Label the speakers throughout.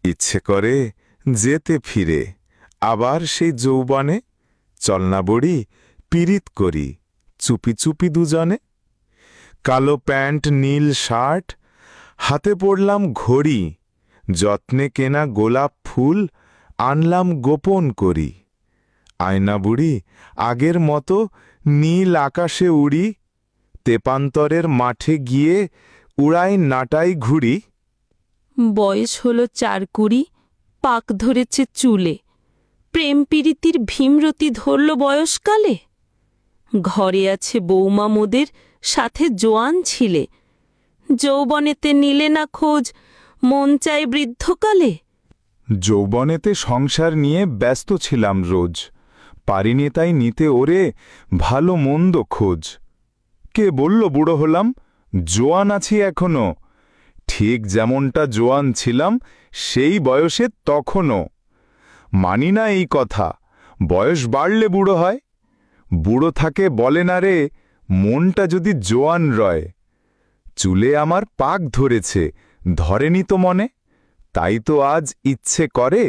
Speaker 1: ইচ্ছে করে যেতে ফিরে আবার সেই যৌবনে। চল না বুড়ি, পীড়িত করি চুপি চুপি দুজনে। কালো প্যান্ট নীল শার্ট, হাতে পড়লাম ঘড়ি, যত্নে কেনা গোলাপ ফুল আনলাম গোপন করি। আয়না বুড়ি, আগের মতো নীল আকাশে উড়ি, তেপান্তরের মাঠে গিয়ে উড়াই নাটাই ঘুড়ি।
Speaker 2: বয়স হলো 4-20, পাক ধরেছে চুলে, প্রেম পীড়িতির ভীমরতি ধরল বয়সকালে। ঘরে আছে বৌমা মোদের, সাথে জোয়ান ছিলে, যৌবনেতে নিলে না খোঁজ, মন চাই বৃদ্ধকালে।
Speaker 1: যৌবনেতে সংসার নিয়ে ব্যস্ত ছিলাম রোজ, পারিনি তাই নিতে ওরে ভালো মন্দ খোঁজ। কে বলল বুড়ো হলাম, জোয়ান আছি এখনো, ঠিক যেমনটা জোয়ান ছিলাম সেই বয়সে তখনও। মানি না এই কথা, বয়স বাড়লে বুড়ো হয়, বুড়ো থাকে বলে না রে, মনটা যদি জোয়ান রয়। চুলে আমার পাক ধরেছে, ধরেনি তো মনে, তাই তো আজ ইচ্ছে করে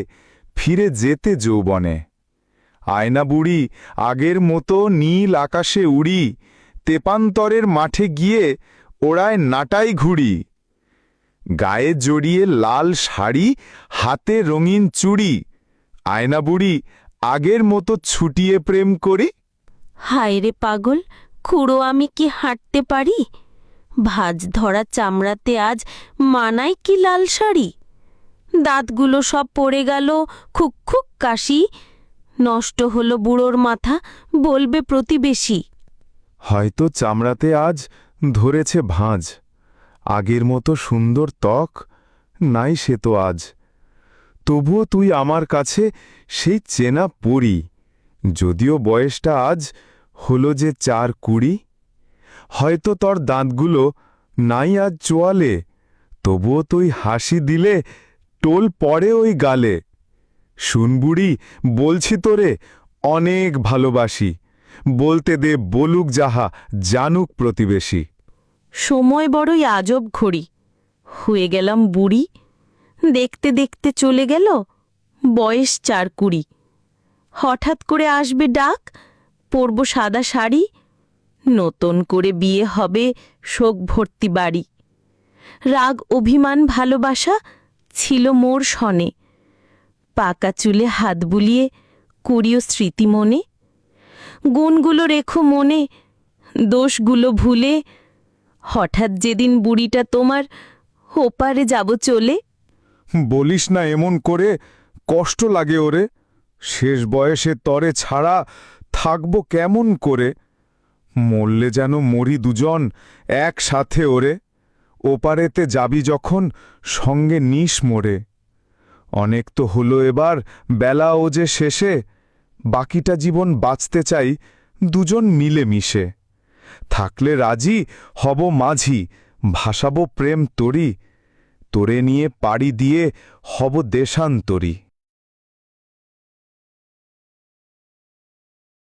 Speaker 1: ফিরে যেতে যৌবনে। আয়না বুড়ি, আগের মতো নীল আকাশে উড়ি, তেপান্তরের মাঠে গিয়ে ওড়ায় নাটাই ঘুড়ি। গায়ে জড়িয়ে লাল শাড়ি, হাতে রঙিন চুড়ি, আয়না বুড়ি, আগের মতো ছুটিয়ে প্রেম করি।
Speaker 2: হায় রে পাগল, খুড়ো আমি কি হাঁটতে পারি? ভাঁজ ধরা চামড়াতে আজ মানাই কি লাল শাড়ি? দাঁতগুলো সব পড়ে গেল, খুক খুক কাশি, নষ্ট হলো বুড়োর মাথা, বলবে প্রতিবেশী।
Speaker 1: হয়তো চামড়াতে আজ ধরেছে ভাঁজ, আগের মতো সুন্দর ত্বক নাই সে তো আজ। তবুও তুই আমার কাছে সেই চেনা পরি, যদিও বয়সটা আজ হলো যে 4-20। হয়তো তোর দাঁতগুলো নাই আজ চোয়ালে, তবুও তুই হাসি দিলে টোল পড়ে ওই গালে। শুন বুড়ি, বলছি তোরে অনেক ভালোবাসি, বলতে দে বলুক যাহা, জানুক প্রতিবেশী।
Speaker 2: সময় বড়ই আজব ঘড়ি, হয়ে গেলাম বুড়ি, দেখতে দেখতে চলে গেল বয়স 4-20। হঠাৎ করে আসবে ডাক, পরব সাদা শাড়ি, নতুন করে বিয়ে হবে শোক ভর্তি বাড়ি। রাগ অভিমান ভালোবাসা ছিল মোর সনে, পাকা চুলে হাত বুলিয়ে করিও স্মৃতি মনে। গুণগুলো রেখো মনে, দোষগুলো ভুলে, হঠাৎ যেদিন বুড়িটা তোমার ওপারে যাব চলে।
Speaker 1: বলিস না এমন করে, কষ্ট লাগে ওরে, শেষ বয়সে তরে ছাড়া থাকব কেমন করে। মরলে যেন মরি দুজন একসাথে ওরে, ওপারেতে যাবি যখন সঙ্গে নিস মোরে। অনেক তো হলো এবার বেলা ও যে শেষে, বাকিটা জীবন বাঁচতে চাই দুজন মিলে মিশে। থাকলে রাজি হব মাঝি, ভাসাবো প্রেম তরি, তোরে নিয়ে পাড়ি দিয়ে হব দেশান্তরী।